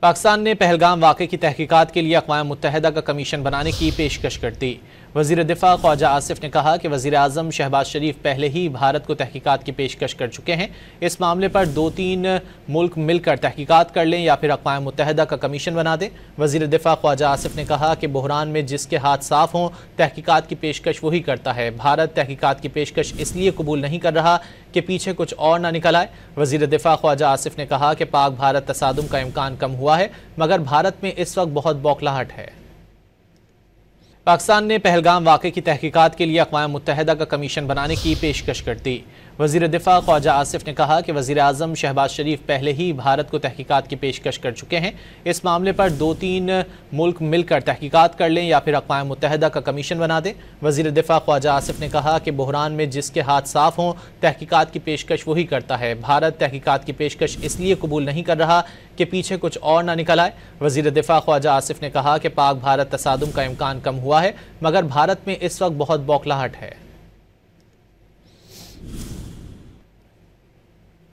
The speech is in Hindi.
पाकिस्तान ने पहलगाम वाक़े की तहकीकात के लिए अक़वाम मुत्तहिदा का कमीशन बनाने की पेशकश कर दी। वज़ीर दिफ़ा ख्वाजा आसिफ ने कहा कि वज़ीर आज़म शहबाज शरीफ पहले ही भारत को तहकीकात की पेशकश कर चुके हैं। इस मामले पर 2-3 मुल्क मिलकर तहकीकात कर लें या फिर अक़वाम मुत्तहिदा का कमीशन बना दें। वज़ीर दिफ़ा ख्वाजा आसिफ ने कहा कि बहरान में जिसके हाथ साफ़ हों तहकीकात की पेशकश वही करता है। भारत तहकीकात की पेशकश इसलिए कबूल नहीं कर रहा कि पीछे कुछ और ना निकल आए। वज़ीर दिफ़ा ख्वाजा आसिफ ने कहा कि पाक भारत तसादुम का इम्कान कम हुआ है, मगर भारत में इस वक्त बहुत बौखलाहट है। पाकिस्तान ने पहलगाम वाक़े की तहकीकात के लिए अक़वाम मुत्तहिदा का कमीशन बनाने की पेशकश कर दी। वज़ीर दिफ़ा ख्वाजा आसिफ ने कहा कि वज़ीर आज़म शहबाज शरीफ पहले ही भारत को तहकीकात की पेशकश कर चुके हैं। इस मामले पर 2-3 मुल्क मिलकर तहकीकात कर लें या फिर अक़वाम मुत्तहिदा का कमीशन बना दें। वज़ीर दिफ़ा ख्वाजा आसिफ ने कहा कि बहरान में जिसके हाथ साफ़ हों तहकीकात की पेशकश वही करता है। भारत तहकीकात की पेशकश इसलिए कबूल नहीं कर रहा कि पीछे कुछ और ना निकल आए। वज़ीर दिफ़ा ख्वाजा आसिफ ने कहा कि पाक भारत तसादुम का इम्कान कम हुआ है, मगर भारत में इस वक्त बहुत बौखलाहट है।